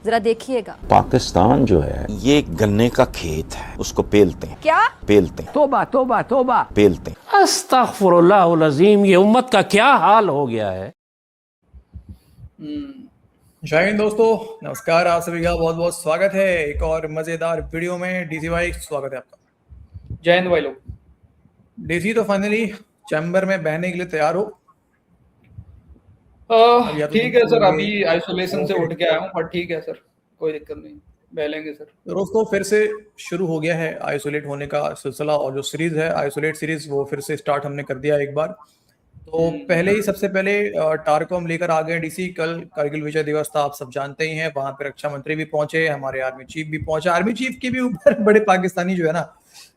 जरा देखिएगा। पाकिस्तान जो है ये एक गन्ने का खेत है, उसको पेलते हैं। क्या पेलते हैं? तोबा तोबा तोबा, पेलते हैं। अस्तगफुरुल्लाहुल अज़ीम, ये उम्मत का क्या हाल हो गया है। जय हिंद दोस्तों, नमस्कार। आप सभी का बहुत बहुत स्वागत है एक और मजेदार वीडियो में। डीसी भाई स्वागत है आपका। जय हिंद भाई लोग। डीसी तो फाइनली चैम्बर में बहने के लिए तैयार हो? या तो ठीक है सर, ये अभी आइसोलेशन से उठ के आया हूँ, पर ठीक है सर, कोई दिक्कत नहीं, बह लेंगे सर। दोस्तों फिर से शुरू हो गया है आइसोलेट होने का सिलसिला, और जो सीरीज है आइसोलेट सीरीज वो फिर से स्टार्ट हमने कर दिया एक बार। तो पहले ही सबसे पहले टार को हम लेकर आ गए डीसी। कल कारगिल विजय दिवस था, आप सब जानते ही हैं। वहां पर रक्षा मंत्री भी पहुंचे, हमारे आर्मी चीफ भी पहुंचा। आर्मी चीफ के भी ऊपर बड़े पाकिस्तानी जो है ना,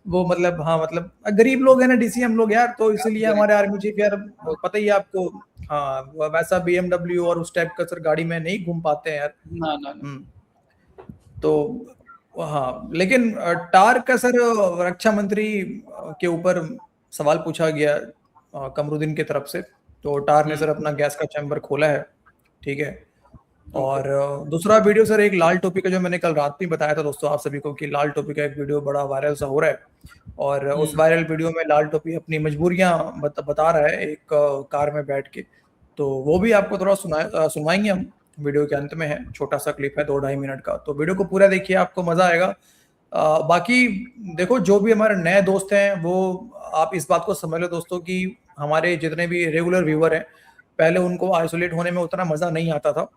वो मतलब हाँ मतलब गरीब लोग हैं ना डीसी हम लोग यार, तो इसलिए हमारे आर्मी चीफ यार पता ही है आपको। हाँ वैसा BMW और उस टाइप का सर गाड़ी में नहीं घूम पाते हैं यार। ना। तो हाँ, लेकिन टार का सर रक्षा मंत्री के ऊपर सवाल पूछा गया कमरुद्दीन की तरफ से। तो टार ने सर अपना गैस का चैम्बर खोला है, ठीक है। और दूसरा वीडियो सर एक लाल टोपी का, जो मैंने कल रात में बताया था दोस्तों आप सभी को कि लाल टोपी का एक वीडियो बड़ा वायरल सा हो रहा है। और उस वायरल वीडियो में लाल टोपी अपनी मजबूरियां बता रहा है एक कार में बैठ के। तो वो भी आपको थोड़ा सुनवाएंगे हम, वीडियो के अंत में है, छोटा सा क्लिप है 2-2.5 मिनट का। तो वीडियो को पूरा देखिए, आपको मजा आएगा। बाकी देखो, जो भी हमारे नए दोस्त हैं वो आप इस बात को समझ लो दोस्तों कि हमारे जितने भी रेगुलर व्यूअर हैं, पहले उनको आइसोलेट होने में उतना मजा नहीं आता था।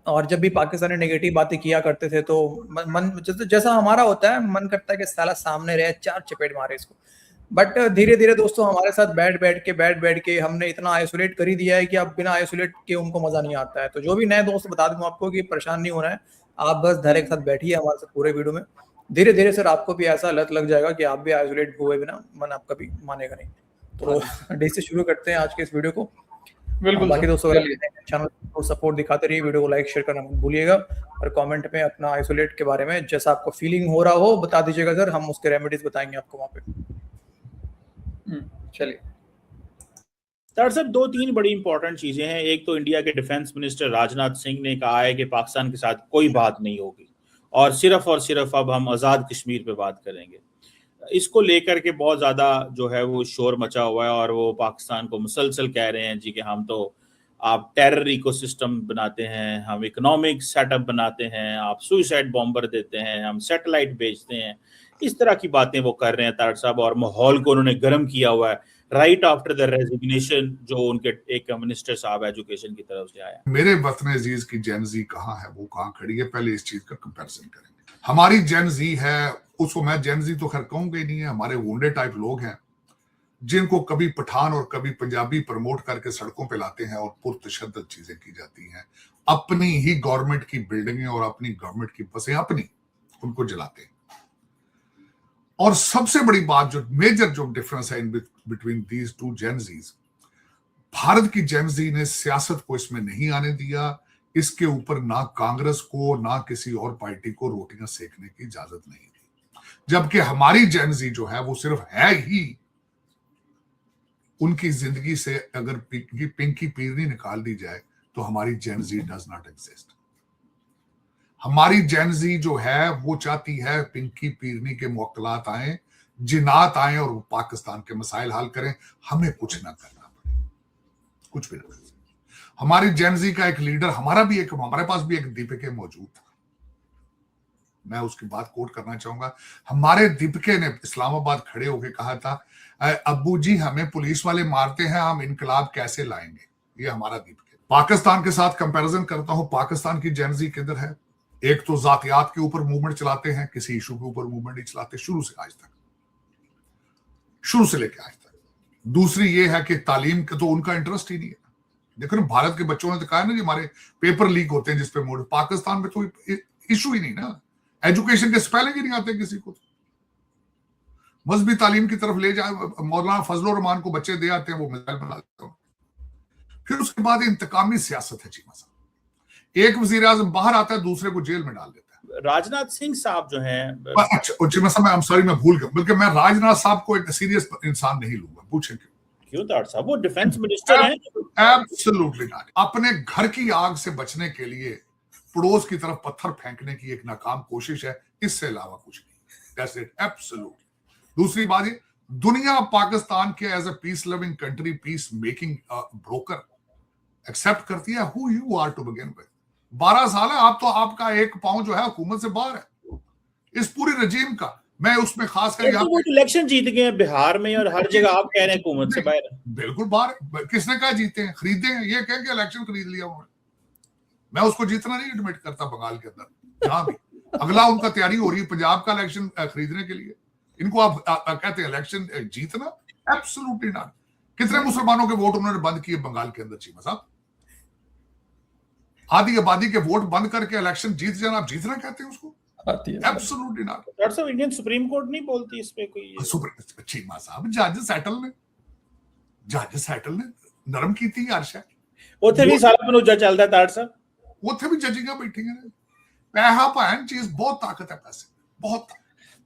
और जब भी पाकिस्तानी नेगेटिव बातें किया करते थे तो मन जैसा हमारा होता है, मन करता है कि साला सामने रहे, 4 चपेट मारे इसको। बट धीरे धीरे दोस्तों हमारे साथ बैठ के हमने इतना आइसोलेट कर ही दिया है कि अब बिना आइसोलेट के उनको मजा नहीं आता है। तो जो भी नए दोस्त, बता दूं आपको कि परेशान नहीं होना है, आप बस धैर्य के साथ बैठिए हमारे साथ पूरे वीडियो में। धीरे धीरे सर आपको भी ऐसा लत लग जाएगा कि आप भी आइसोलेट हुए बिना मन आपका भी मानेगा नहीं। तो डे से शुरू करते हैं आज के इस वीडियो को। बिल्कुल बाकी सर, दोस्तों अगर चैनल को सपोर्ट दिखाते रहिए, वीडियो को लाइक शेयर करना मत भूलिएगा, और कमेंट में अपना आइसोलेट के बारे में जैसा आपको फीलिंग हो रहा हो बता दीजिएगा सर, हम उसके रेमेडीज बताएंगे आपको वहाँ पे। चलिए दरअसल 2-3 बड़ी इंपॉर्टेंट चीजें हैं। एक तो इंडिया के डिफेंस मिनिस्टर राजनाथ सिंह ने कहा है कि पाकिस्तान के साथ कोई बात नहीं होगी और सिर्फ अब हम आज़ाद कश्मीर पे बात करेंगे। इसको लेकर के बहुत ज़्यादा जो है वो शोर मचा हुआ है और वो पाकिस्तान को मुसलसल कह रहे हैं जी कि हम तो आप टेरर इकोसिस्टम बनाते हैं, हम इकोनॉमिक सेटअप बनाते हैं, आप सुइसाइड बॉम्बर देते हैं, हम सैटेलाइट भेजते हैं। इस तरह की बातें वो कर रहे हैं तार साहब, और माहौल को उन्होंने गर्म किया हुआ है राइट आफ्टर द रेजिग्नेशन जो उनके एक मिनिस्टर साहब एजुकेशन की तरफ से आया। मेरे वतन अजीज की जेन जी कहाँ है, वो कहाँ खड़ी है, पहले इस चीज का कंपैरिजन करेंगे। हमारी जेन जी है, उसको मैं जेन जी तो खैर कहूंगा ही नहीं है, हमारे वोंडे टाइप लोग हैं जिनको कभी पठान और कभी पंजाबी प्रमोट करके सड़कों पे लाते हैं और पुरतशद्दद चीजें की जाती हैं। अपनी ही गवर्नमेंट की बिल्डिंगें और अपनी गवर्नमेंट की बसें अपनी उनको जलाते हैं। और सबसे बड़ी बात, जो मेजर जो डिफरेंस है in between these two Gen Zs, Bharat की जेनजी ने सियासत को इसमें नहीं आने दिया। इसके ऊपर ना कांग्रेस को ना किसी और पार्टी को रोटियां सेकने की इजाजत नहीं दी। जबकि हमारी जेनजी जो है वो सिर्फ है ही, उनकी जिंदगी से अगर पिंकी पीरनी निकाल दी जाए तो हमारी जेनजी डज नॉट एग्जिस्ट। हमारी जेनजी जो है वो चाहती है पिंकी पीरनी के मुवक्किलात आए, जिन्नात आए और वो पाकिस्तान के मसाइल हल करें, हमें कुछ ना करना पड़े, कुछ भी ना करें। हमारी जेनजी का एक लीडर, हमारे पास भी एक दीपिके मौजूद था, मैं उसकी बात कोट करना चाहूंगा। हमारे दीपिके ने इस्लामाबाद खड़े होकर कहा था, अब्बू जी हमें पुलिस वाले मारते हैं, हम इनकलाब कैसे लाएंगे। ये हमारा दीपिके। पाकिस्तान के साथ कंपैरिजन करता हूं, पाकिस्तान की जेनजी किधर है। एक तो जातियात के ऊपर मूवमेंट चलाते हैं, किसी इशू के ऊपर मूवमेंट नहीं चलाते शुरू से लेके आज तक। दूसरी ये है कि तालीम का तो उनका इंटरेस्ट ही नहीं है। देखो ना, भारत के बच्चों ने तो कहा ना कि हमारे पेपर लीक होते हैं जिसपे मूड, पाकिस्तान में तो इशू ही नहीं ना, एजुकेशन के स्पेलिंग ही नहीं आते किसी को। मजहबी तालीम की तरफ ले जाए, मौलाना फजलुर रहमान को बच्चे दे आते हैं, वो मिसाइल बना देते हैं। फिर उसके बाद इंतकामी सियासत है चीमा साहब। एक वजीर आजम बाहर आता है, दूसरे को जेल में डाल देता है। राजनाथ सिंह साहब जो हैं, अच्छा चीमा साहब, मैं भूल गया, बल्कि मैं राजनाथ साहब को एक सीरियस इंसान नहीं लूंगा। पूछे क्यों तार साहब, वो डिफेंस मिनिस्टर हैं। Absolutely not. अपने घर की आग से बचने के लिए पड़ोस की तरफ पत्थर फेंकने की एक नाकाम कोशिश है, इससे अलावा कुछ नहीं। That's it, absolutely. दूसरी बात ये, दुनिया पाकिस्तान के as a peace loving country, peace making broker accept करती है। Who you are to begin with. 12 साल है आप तो, आपका एक पांव जो है हुकूमत से बाहर है इस पूरी रजीम का। मैं उसमें खास कर वो इलेक्शन जीत गए हैं बिहार में और हर जगह, आप कह रहे हैं हुकूमत से बाहर। बिल्कुल बाहर। किसने कहा जीते हैं? खरीदे हैं। ये कह के इलेक्शन खरीद लिया उन्होंने। मैं उसको जीतना नहीं एडमिट करता। बंगाल के अंदर जहां भी अगला उनका तैयारी हो रही है पंजाब का इलेक्शन खरीदने के लिए, इनको आप कहते हैं इलेक्शन जीतना? Absolutely not. कितने मुसलमानों के वोट उन्होंने बंद किए बंगाल के अंदर चीमा साहब? आधी आबादी के वोट बंद करके इलेक्शन जीत जाना आप जीतना कहते हैं उसको? Absolutely not. डॉक्टर साहब, इंडियन सुप्रीम कोर्ट नहीं बोलती इस पे कोई? चीमा साहब, जज सैटल ने नरम की थी हर शय। ਉੱਥੇ ਵੀ ਸਾਰਾ ਬਨੂਜਾ ਚੱਲਦਾ ਤਾੜ ਸਾਹਿਬ। ਉੱਥੇ ਵੀ ਜੱਜੀਆਂ ਬੈਠੀਆਂ ਨੇ। ਪੈਸਾ ਭੈਣ ਚੀਜ਼ ਬਹੁਤ ताकत है, पैसे बहुत।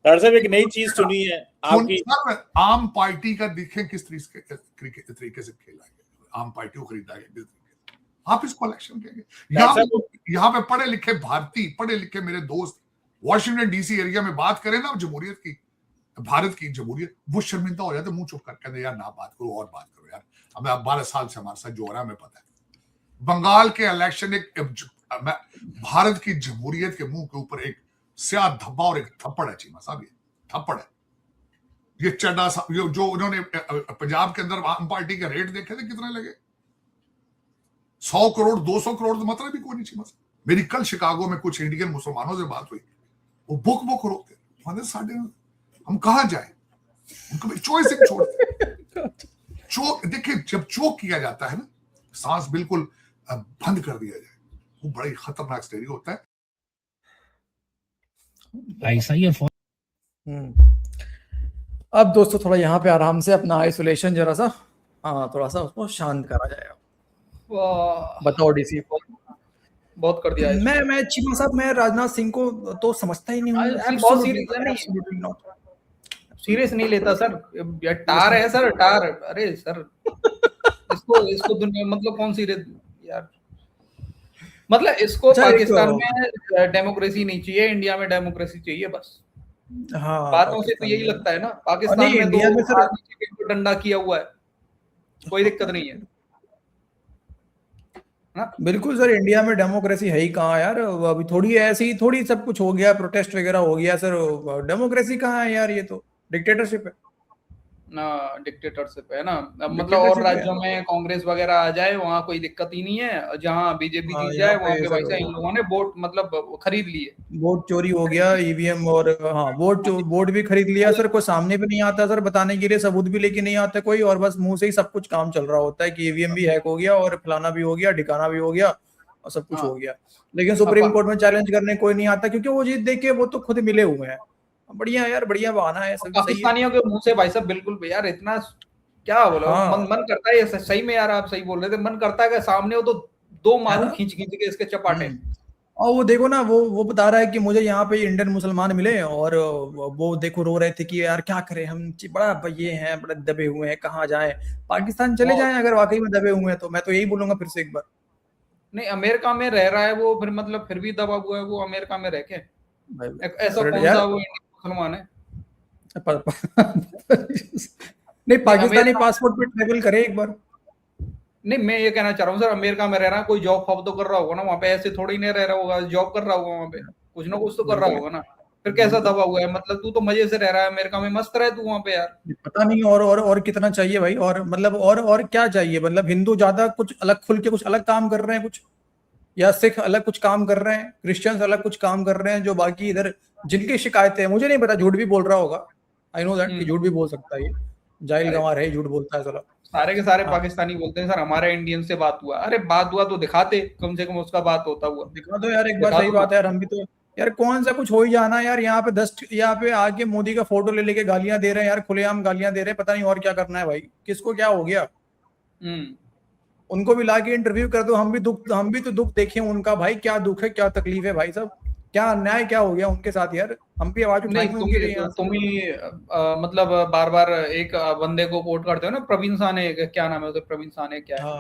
ताड़ साहब, एक नई चीज सुनी है आपकी। आम पार्टी का देखें किस तरीके से खेला गया, आम पार्टी को खरीदा गया किस तरीके से। आप इसको इलेक्शन कहेंगे? यहाँ पे पढ़े लिखे भारतीय, पढ़े लिखे मेरे दोस्त वॉशिंगटन डीसी एरिया में बात करें ना जमहूरियत की, भारत की जमहूरियत, वो शर्मिंदा हो जाते, मुंह चुप करके यार ना बात करो और बात करो यार। हमें 12 साल से हमारे साथ जो हो रहा है हमें पता है। बंगाल के इलेक्शन एक भारत की जमहूरियत के मुंह के ऊपर एक स्याह धब्बा और एक थप्पड़ है चीमा साहब। ये थप्पड़ है। ये चड्डा जो उन्होंने पंजाब के अंदर आम पार्टी के रेट देखे थे कितने लगे? 100 करोड़ 200 करोड़ तो मतलब भी कोई नहीं चीमा साहब। मेरी कल शिकागो में कुछ इंडियन मुसलमानों से बात हुई, वो बुक रोते साढ़े हम कहां जाए, उनको चॉइसिंग छोड़ते। चोक देखिए, जब चोक किया जाता है ना, सांस बिल्कुल बंद कर दिया जाए, वो बड़ा ही खतरनाक स्टेरियो होता है। ऐसा ही है। अब दोस्तों थोड़ा यहाँ पे आराम से अपना आइसोलेशन जरा सा थोड़ा सा उसको शांत करा जाएगा। बताओ डीसी। बहुत कर दिया है। मैं चीमा साहब, मैं राजनाथ सिंह को तो समझता ही नहीं हूँ। बहुत सीरियस नहीं लेता सर। टार है सर, टार। अरे सर इसको दुनिया मतलब कौन सीरियस यार। मतलब इसको पाकिस्तान में डेमोक्रेसी नहीं चाहिए, इंडिया में डेमोक्रेसी चाहिए बस। हाँ, बातों से तो यही लगता है ना। पाकिस्तान में इंडिया में सर डंडा किया हुआ है, कोई दिक्कत नहीं है ना। बिल्कुल सर, इंडिया में डेमोक्रेसी है ही कहाँ यार। अभी थोड़ी ऐसी थोड़ी सब कुछ हो गया, प्रोटेस्ट वगैरह हो गया सर, डेमोक्रेसी कहाँ है यार? ये तो डिक्टेटरशिप है ना। डिक्टेटरशिप है ना, मतलब और राज्यों में कांग्रेस वगैरह आ जाए वहाँ कोई दिक्कत ही नहीं है। जहाँ बीजेपी जीत जाए वहाँ पे वैसा इन लोगों ने वोट मतलब खरीद लिए। वोट चोरी हो गया, ईवीएम और हाँ वोट भी खरीद लिया सर। कोई सामने भी नहीं आता सर बताने के लिए, सबूत भी लेके नहीं आता कोई, और बस मुंह से ही सब कुछ काम चल रहा होता है कि ईवीएम भी हैक हो गया और फलाना भी हो गया, ठिकाना भी हो गया और सब कुछ हो गया। लेकिन सुप्रीम कोर्ट में चैलेंज करने कोई नहीं आता, क्योंकि वो जीत देख के वो तो खुद मिले हुए हैं। बढ़िया यार, बढ़िया बहाना है। पाकिस्तानियों के मुंह से भाई साहब बिल्कुल यार, इतना क्या बोलो। मन करता है सही में यार, आप सही बोल रहे थे। मन करता है कि सामने हो तो दो मारू खींच के इसके चपाटे। और वो देखो ना, वो बता रहा है कि मुझे यहाँ पे इंडियन मुसलमान मिले और वो देखो रो रहे थे कि यार क्या करें हम, बड़ा ये हैं, बड़े दबे हुए हैं, कहाँ जाएं, पाकिस्तान चले जाएं अगर वाकई में दबे हुए हैं तो। मैं तो यही बोलूंगा फिर से एक बार। नहीं, अमेरिका में रह रहा है वो, फिर मतलब फिर भी दबा हुआ है वो अमेरिका में रह के। ऐसा कौन सा वो मुसलमान है? नहीं, पाकिस्तानी पासपोर्ट पे ट्रेवल करे एक बार। नहीं, मैं ये कहना चाह रहा हूँ सर, अमेरिका में रह रहा है, कोई जॉब फॉब तो कर रहा होगा ना वहाँ पे। ऐसे थोड़ी नहीं रह रहा होगा, जॉब कर रहा होगा वहाँ पे, कुछ ना कुछ तो कर रहा होगा ना। फिर कैसा दबा हुआ है? मतलब तू तो मजे से रह रहा है अमेरिका में, मस्त रहे तू वहाँ पे यार। पता नहीं और कितना चाहिए भाई, और मतलब और क्या चाहिए? मतलब हिंदू ज्यादा कुछ अलग खुल के कुछ अलग काम कर रहे हैं कुछ, या सिख अलग कुछ काम कर रहे हैं, क्रिश्चियंस अलग कुछ काम कर रहे हैं, जो बाकी इधर जिनकी शिकायतें, मुझे नहीं पता, झूठ भी बोल रहा होगा, आई नो दैट कि झूठ भी बोल सकता है, ये जाहिल गंवार है, झूठ बोलता है साला। सारे के सारे पाकिस्तानी बोलते हैं सर हमारे इंडियन से बात हुआ। अरे बात हुआ तो दिखाते, कम से कम उसका बात होता हुआ दिखा दो यार एक बार। सही बात है यार, हम भी तो यार कौन सा कुछ हो ही जाना यार। यहाँ पे 10 यहाँ पे आके मोदी का फोटो ले लेके गालियां दे रहे हैं यार, खुलेआम गालियां दे रहे हैं, पता नहीं और क्या करना है भाई। किसको क्या हो गया? उनको भी लाके इंटरव्यू कर दो, हम भी तो दुख देखें उनका भाई, क्या दुख है, क्या तकलीफ है भाई साहब, क्या अन्याय क्या हो गया उनके साथ यार। हम भी आवाज उठाएंगे उनके लिए। तुम ही मतलब बार बार एक बंदे को कोट करते हो ना, प्रवीण साने, क्या नाम है उसका, प्रवीण साने क्या है?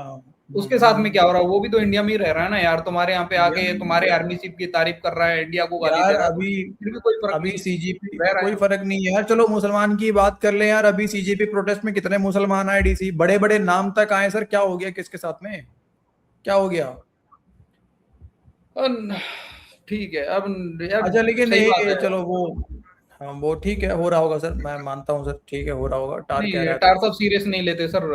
उसके साथ में क्या हो रहा है? वो भी तो इंडिया में ही रह रहा है ना यार, तुम्हारे यहाँ पे आके तुम्हारे आर्मी चीफ की तारीफ कर रहा है, इंडिया को गाली यार दे रहा है, अभी फिर भी कोई फर्क अभी नहीं सीजीपी रह रहा कोई है। फर्क नहीं है यार। चलो मुसलमान की बात कर ले यार, अभी सीजीपी प्रोटेस्ट में कितने मुसलमान आए, डीसी बड़े बड़े नाम तक आए सर। क्या हो गया किसके साथ में, क्या हो गया? ठीक है अब यार, अच्छा लेकिन सही बात ये है। चलो वो, हाँ वो ठीक है, हो रहा होगा सर, मैं मानता हूँ सर, ठीक है हो रहा होगा। टार कह नहीं, रहा है टार तो। साहब सीरियस नहीं लेते सर,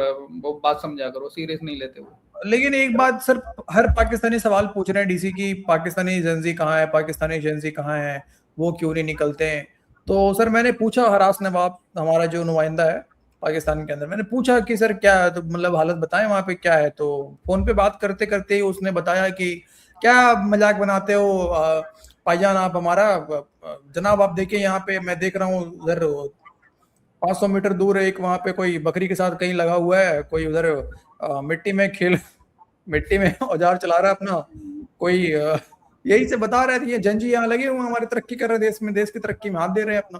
वो बात समझा करो, सीरियस नहीं लेते वो। लेकिन एक बात सर, हर पाकिस्तानी सवाल पूछ रहे हैं डीसी की, पाकिस्तानी एजेंसी कहाँ है, पाकिस्तानी एजेंसी कहाँ है, वो क्यों नहीं निकलते हैं? तो सर मैंने पूछा हरास नवाब, हमारा जो नुमाइंदा है पाकिस्तान के अंदर, मैंने पूछा कि सर क्या है, तो मतलब हालत बताएं वहाँ पे क्या है। तो फोन पे बात करते करते ही उसने बताया कि क्या मजाक बनाते हो भाईजान आप हमारा, जनाब आप देखिए यहाँ पे मैं देख रहा हूँ उधर 500 मीटर दूर एक वहां पे कोई बकरी के साथ कहीं लगा हुआ है, कोई उधर मिट्टी में मिट्टी में औजार चला रहा है अपना कोई, यही से बता रहे थे ये जंजी यहाँ लगे हुए हमारे तरक्की कर रहे देश में, देश की तरक्की में हाथ दे रहे हैं अपना।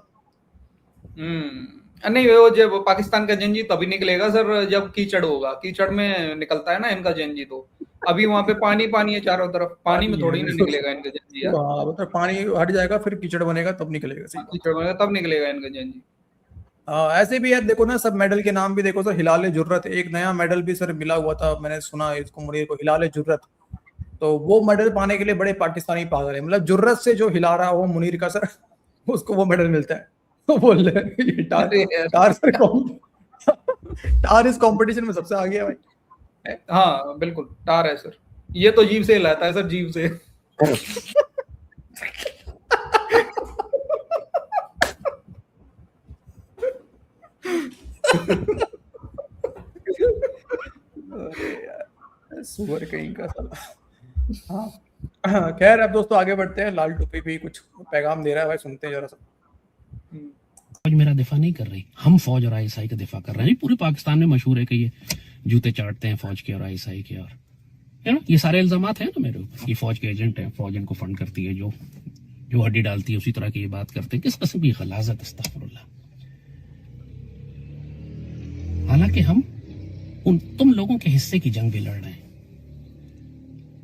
नहीं, वो जब पाकिस्तान का जंजी तभी निकलेगा सर जब कीचड़ होगा, कीचड़ में निकलता है ना इनका जंजी। तो अभी वहां पे पानी पानी है चारों तरफ, पानी में थोड़ी नहीं निकलेगा इनका जंजी यार। हाँ मतलब पानी हट जाएगा फिर कीचड़ बनेगा तब निकलेगा, सही बात। कीचड़ बनेगा तब निकलेगा इनका जंजी। ऐसे भी यार देखो ना, सब मेडल के नाम भी देखो सर, हिलाल जुर्रत एक नया मेडल भी सर मिला हुआ था, मैंने सुना इसको मुनीर को, हिलाल जुर्रत। तो वो मेडल पाने के लिए बड़े पाकिस्तानी पागल है, मतलब जुर्रत से जो हिला रहा हो मुनीर का सर उसको वो मेडल मिलता है। तो बोल रहे हैं ये टार सर टार इस कंपटीशन में सबसे आगे है भाई। हाँ बिल्कुल टार है सर, ये तो जीभ से हिलाता है सर, जीभ से। अरे यार सुअर कहीं का साला। हाँ खैर अब दोस्तों आगे बढ़ते हैं, लाल टोपी भी कुछ पैगाम दे रहा है भाई, सुनते हैं जरा सा। फौज मेरा दिफा नहीं कर रही, हम फौज और आईएसआई का दिफा कर रहे हैं। पूरे पाकिस्तान में मशहूर है कि ये जूते चाटते हैं फौज के और आईएसआई के, और है ना, ये सारे इल्जामात हैं ना मेरे ऊपर, ये फौज के एजेंट हैं, फौज इनको फंड करती है, जो हड्डी डालती है उसी तरह की ये बात करते हैं। किस किस्म की गलाजत, अस्तगफुरुल्लाह। हालांकि हम तुम लोगों के हिस्से की जंग भी लड़ रहे हैं,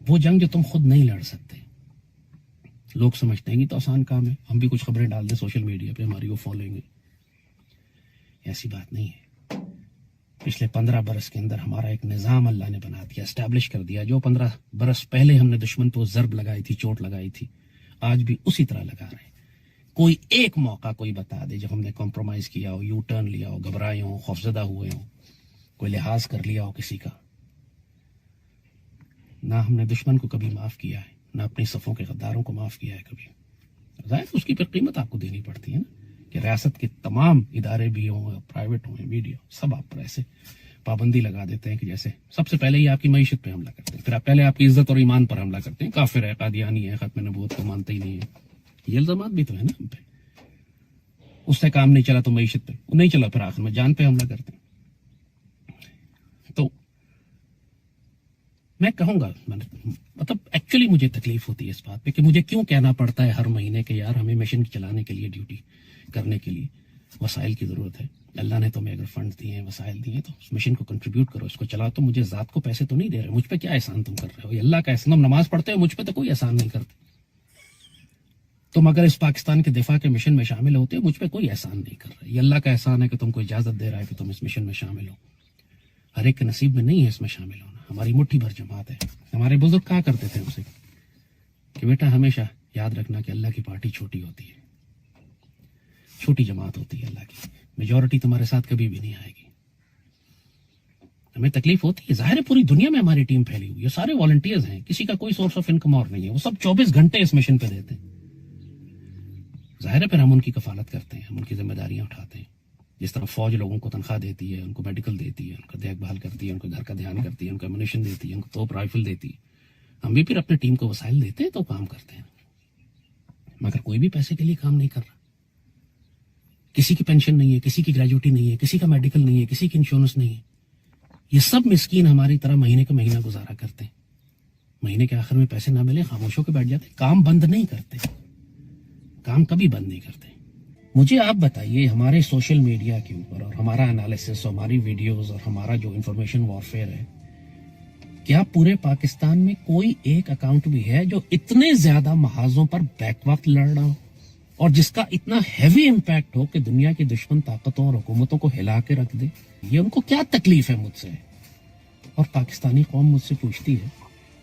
वो जंग जो तुम खुद नहीं लड़ सकते। लोग समझते हैं कि तो आसान काम है, हम भी कुछ खबरें डाल दें सोशल मीडिया पे, हमारी वो फॉलोइंग है। ऐसी बात नहीं है। पिछले 15 बरस के अंदर हमारा एक निज़ाम अल्लाह ने बना दिया, एस्टैब्लिश कर दिया। जो 15 बरस पहले हमने दुश्मन को जर्ब लगाई थी, चोट लगाई थी, आज भी उसी तरह लगा रहे हैं। कोई एक मौका कोई बता दे जब हमने कॉम्प्रोमाइज किया हो, यू टर्न लिया हो, घबराए हो, खौफजदा हुए हो, कोई लिहाज कर लिया हो किसी का। ना हमने दुश्मन को कभी माफ किया है, ना अपनी सफ़ों के गद्दारों को माफ किया है कभी। जाहिर उसकी फिर कीमत आपको देनी पड़ती है ना, कि रियासत के तमाम इदारे भी हों, प्राइवेट हों, मीडिया, सब आप पर ऐसे पाबंदी लगा देते हैं कि जैसे सबसे पहले ही आपकी मईशत पे हमला करते हैं, फिर आप पहले आपकी इज्जत और ईमान पर हमला करते हैं, काफिर है, कादियानी है, खत्म नबूवत को मानते ही नहीं है। ये इल्जामात भी तो है ना हम पे। उससे काम नहीं चला तो मईशत पे, नहीं चला फिर आखिर में जान पे हमला करते हैं। तो मैं कहूंगा, मतलब एक्चुअली मुझे तकलीफ होती है इस बात पे कि मुझे क्यों कहना पड़ता है हर महीने के यार हमें मिशन चलाने के लिए, ड्यूटी करने के लिए वसाइल की जरूरत है। अल्लाह ने तुम्हें अगर फंड दिए हैं, वसाइल दिए हैं, तो उस मिशन को कंट्रीब्यूट करो, इसको चलाओ। तो मुझे जात को पैसे तो नहीं दे रहे, मुझ पे क्या एहसान तुम कर रहे हो? ये अल्लाह का एहसान। तुम नमाज पढ़ते हो, मुझ पे तो कोई एहसान नहीं करते। तुम अगर इस पाकिस्तान के दिफा के मिशन में शामिल होते हो, मुझ पे कोई एहसान नहीं कर रहा। ये अल्लाह का एहसान है कि तुमको इजाजत दे रहा है कि तुम इस मिशन में शामिल हो। हर एक के नसीब में नहीं है इसमें शामिल होना। हमारी मुट्ठी भर जमात है। हमारे बुजुर्ग कहा करते थे हमसे कि बेटा हमेशा याद रखना कि अल्लाह की पार्टी छोटी होती है, छोटी जमात होती है अल्लाह की। मेजॉरिटी तुम्हारे साथ कभी भी नहीं आएगी। हमें तकलीफ होती है, जाहिर है पूरी दुनिया में हमारी टीम फैली हुई है, सारे वॉलंटियर्स हैं, किसी का कोई सोर्स ऑफ इनकम और नहीं है, वो सब 24 घंटे इस मिशन पे देते हैं। जाहिर है फिर हम उनकी कफालत करते हैं, हम उनकी जिम्मेदारियां उठाते हैं। जिस तरह फौज लोगों को तनख्वाह देती है, उनको मेडिकल देती है, उनका देखभाल करती है, उनके घर का ध्यान करती है, उनको एमुनिशन देती है, उनको तोप राइफल देती है, हम भी फिर अपनी टीम को वसाइल देते हैं तो काम करते हैं। मगर कोई भी पैसे के लिए काम नहीं कर रहा। किसी की पेंशन नहीं है, किसी की ग्रेजुटी नहीं है, किसी का मेडिकल नहीं है, किसी की इंश्योरेंस नहीं है। ये सब मिस्कीन हमारी तरह महीने का महीना गुजारा करते हैं। महीने के आखिर में पैसे ना मिले खामोशों के बैठ जाते, काम बंद नहीं करते, काम कभी बंद नहीं करते। मुझे आप बताइए, हमारे सोशल मीडिया के ऊपर और हमारा एनालिसिस, हमारी वीडियोस और हमारा जो इंफॉर्मेशन वॉरफेयर है, क्या पूरे पाकिस्तान में कोई एक अकाउंट भी है जो इतने ज्यादा महाजों पर बैक वक्त लड़ रहा हो और जिसका इतना हैवी इम्पैक्ट हो कि दुनिया की दुश्मन ताकतों और हुकूमतों को हिला के रख दे? ये उनको क्या तकलीफ है मुझसे? और पाकिस्तानी कौम मुझसे पूछती है,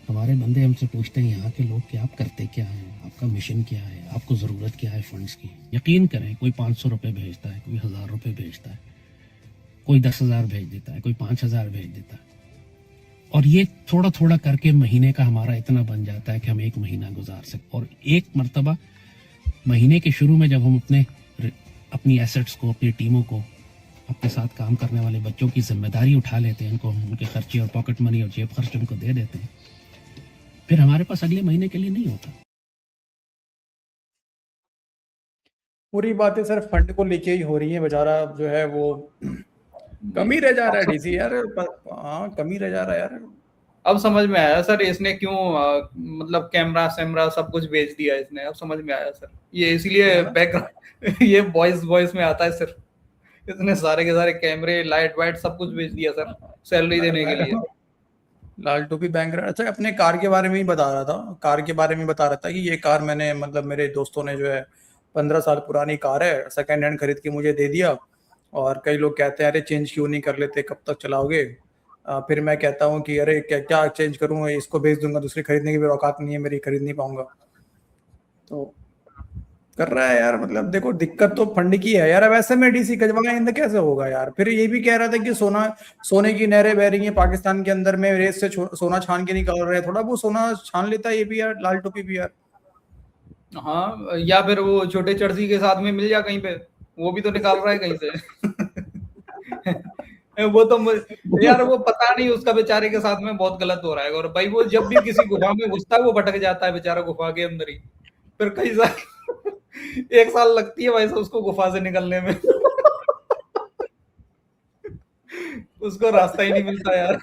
हमारे बंदे हमसे पूछते हैं यहाँ के लोग कि आप करते क्या हैं, आपका मिशन क्या है, आपको जरूरत क्या है फंड्स की। यकीन करें, कोई 500 रुपए भेजता है, कोई 1000 रुपए भेजता है, कोई 10,000 भेज देता है, कोई 5,000 भेज देता है, और ये थोड़ा थोड़ा करके महीने का हमारा इतना बन जाता है कि हम एक महीना गुजार सकते। और एक मर्तबा महीने के शुरू में जब हम अपनी एसेट्स को, अपनी टीमों को, अपने साथ काम करने वाले बच्चों की जिम्मेदारी उठा लेते हैं, उनको उनके खर्चे और पॉकेट मनी और जेब खर्च उनको दे देते हैं, फिर हमारे पास अगले महीने के लिए नहीं होता। पूरी बातें सर फंड को लेके ही हो रही है। बेचारा जो है वो कमी रह जा रहा है डीसी यार। हाँ, कमी रह जा रहा है यार। अब समझ में आया सर इसने क्यों मतलब कैमरा सैमरा सब कुछ बेच दिया इसने। अब समझ में आया सर, ये इसीलिए बैकग्राउंड ये वॉइस में आता है सर। इसने सारे के सारे कैमरे, लाइट वाइट सब कुछ बेच दिया सर सैलरी देने के लिए। लाल टोपी बैंक। अच्छा, अपने कार के बारे में ही बता रहा था। कार के बारे में बता रहा था कि ये कार मैंने, मतलब मेरे दोस्तों ने जो है 15 साल पुरानी कार है, सेकंड हैंड खरीद के मुझे दे दिया। और कई लोग कहते हैं अरे चेंज क्यों नहीं कर लेते, कब तक चलाओगे? फिर मैं कहता हूँ कि अरे क्या चेंज करूँ, इसको बेच दूंगा, दूसरी खरीदने की भी औकात नहीं है मेरी, खरीद नहीं पाऊंगा। तो कर रहा है यार। मतलब देखो, दिक्कत तो फंड की है यार। अब ऐसे में डीसी गजवा इंद कैसे होगा यार? फिर ये भी कह रहा था कि सोने की नहरें बह रही हैं पाकिस्तान के अंदर में, रेत से सोना छान के निकाल रहे हैं। थोड़ा वो सोना छान लेता है ये भी यार, लाल टोपी भी यार। हाँ, या फिर वो छोटे चर्सी के साथ में मिल जा कहीं पे, वो भी तो निकाल रहा है कहीं से। वो तो यार वो पता नहीं उसका बेचारे के साथ में बहुत गलत हो रहा है। और भाई वो जब भी किसी गुफा में घुसता है वो भटक जाता है बेचारा गुफा के अंदर ही। फिर कई साल 1 साल लगती है वैसे उसको गुफा से निकलने में। उसको रास्ता ही नहीं मिलता यार।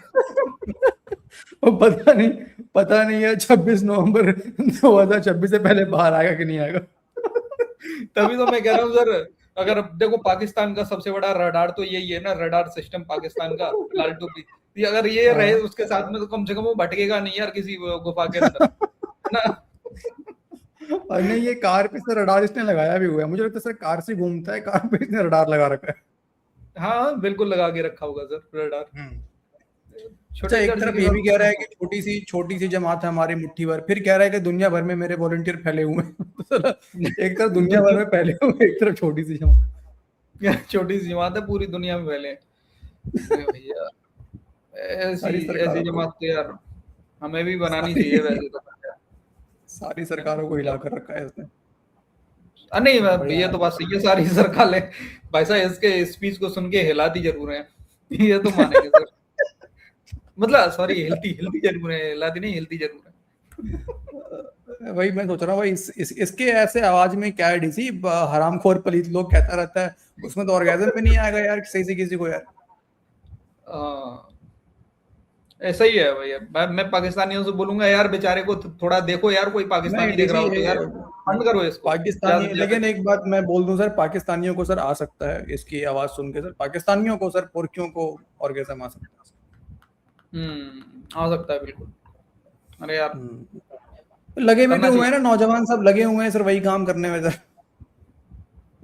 पता नहीं है 26 नवंबर 2026 से पहले बाहर आएगा कि नहीं आएगा। तभी तो मैं कह रहा हूँ सर, अगर देखो पाकिस्तान का सबसे बड़ा रडार तो यही है ना, रडार सिस्टम पाकिस्तान का, लाल टोपी। अगर ये रहे उसके साथ में तो कम से कम वो भटकेगा नहीं यार किसी गुफा के अंदर ना। और नहीं, ये कार पे सर रडार इसने लगाया भी हुआ है। मुझे लगता है सर कार से घूमता है, कार पे इसने रडार लगा रखा है। हाँ बिल्कुल लगा के रखा होगा सर रडार। अच्छा, एक तरफ ये भी कह रहा है कि छोटी सी जमात है हमारी मुट्ठी भर, फिर कह रहा है कि दुनिया भर में मेरे वॉलंटियर फैले हुए हैं। एक तरफ दुनिया भर में फैले हुए, एक तरफ छोटी सी जमात। छोटी सी जमात है, पूरी दुनिया में फैले। भैया ऐसी जमात तो यार हमें भी बनानी चाहिए वैसे तो। सारी सरकारों को हिला कर रखा है इसने। नहीं, ये तो बात सही है, सारी सरकारें भाई साहब इसके स्पीच को सुन के हिलाती जरूर है, ये तो मानेंगे सर। मतलब सॉरी, हिलती जरूर है, हिलाती नहीं, हिलती जरूर है। वही मैं सोच रहा हूँ भाई, इसके ऐसे आवाज में क्या है डीसी? हरामखोर पलीत लोग कहता रहता है, उसमें तो ऑर्गेज़म भी नहीं आएगा यार सही से किसी को यार। ऐसा ही है भैया। मैं पाकिस्तानियों से बोलूंगा यार बेचारे को थोड़ा देखो यार, कोई पाकिस्तानी देख रहा हो तो यार फंड करो इसको पाकिस्तानी। लेकिन एक बात मैं बोल दूं सर, पाकिस्तानियों को सर आ सकता है इसकी आवाज सुन के सर, पाकिस्तानियों को सर, पुरखियों को ऑर्गेज़म आ सकता है। आ सकता है बिल्कुल। अरे यार लगे भी तो हुए हैं ना, नौजवान सब लगे हुए हैं सर वही काम करने में, सर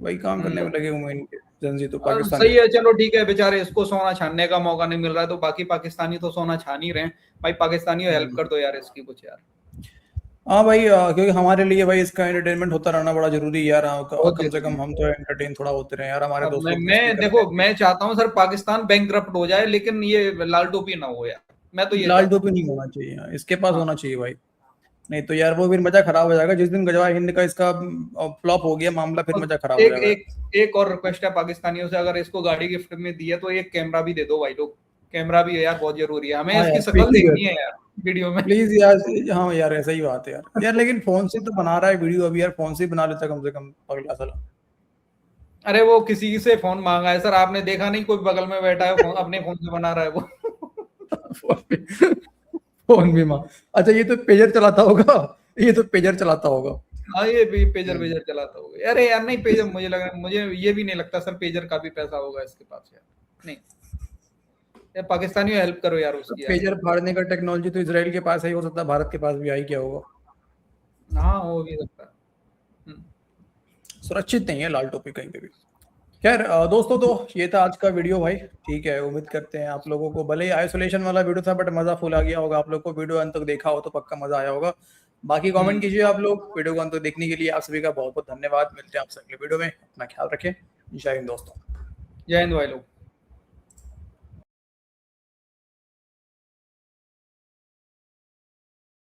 वही काम करने में लगे हुए हैं इनके जनजी तो पाकिस्तान। सही है, चलो ठीक है, बेचारे इसको सोना छानने का मौका नहीं मिल रहा है तो बाकी पाकिस्तानी तो सोना छान ही रहे हैं। भाई पाकिस्तानियों हेल्प कर दो यार इसकी कुछ यार। हाँ भाई, क्योंकि हमारे लिए भाई इसका एंटरटेनमेंट होता रहना बड़ा जरूरी है यार। कम से कम हम तो एंटरटेन थोड़ा होते रहे यार हमारे दोस्तों। मैं चाहता हूँ सर पाकिस्तान बैंकक्रप्ट हो जाए, लेकिन ये लाल टोपी ना हो यार। मैं तो ये लाल टोपी नहीं होना चाहिए, इसके पास होना चाहिए भाई, नहीं तो यार वो फिर मजा खराब हो जाएगा। जिस दिन गजवा हिंद का इसका फ्लॉप हो गया मामला, फिर मजा खराब हो जाएगा। एक और रिक्वेस्ट है पाकिस्तानियों से, अगर इसको गाड़ी गिफ्ट में दी है तो एक कैमरा भी दे दो भाई लोग। कैमरा भी है यार, बहुत जरूरी है, हमें इसकी शक्ल देखनी है यार वीडियो में प्लीज यार। हाँ यार, ऐसा ही बात है यार। लेकिन फोन से तो बना रहा है वीडियो अभी यार, फोन से बना लेता कम से कम पगला साला। अरे वो किसी से फोन मांगा है सर, आपने देखा नहीं? कोई बगल में बैठा है, फोन अपने फोन से बना रहा है वो। फोन भी मां। अच्छा, ये तो पेजर चलाता होगा, ये तो पेजर चलाता होगा। हाँ, ये भी पेजर चलाता होगा। अरे यार नहीं, पेजर मुझे ये भी नहीं लगता सर पेजर का भी पैसा होगा इसके पास यार। नहीं, पाकिस्तानी हेल्प करो यार उसकी। पेजर फाड़ने का टेक्नोलॉजी तो इजराइल के पास है, हो सकता है भारत के पास भी आई क्या होगा। हाँ हो भी सकता है। सुरक्षित नहीं है लाल टोपी कहीं पे भी। खैर दोस्तों, तो ये था आज का वीडियो भाई। ठीक है, उम्मीद करते हैं आप लोगों को, भले ही आइसोलेशन वाला वीडियो था बट मजा फुल आ गया होगा आप लोग को। वीडियो अंत तक देखा हो तो पक्का मजा आया होगा। बाकी कमेंट कीजिए आप लोग। वीडियो को अंत तक देखने के लिए आप सभी का बहुत बहुत धन्यवाद। मिलते हैं आपसे अगले वीडियो में। अपना ख्याल रखें। जय हिंद दोस्तों। जय हिंद भाई लोग।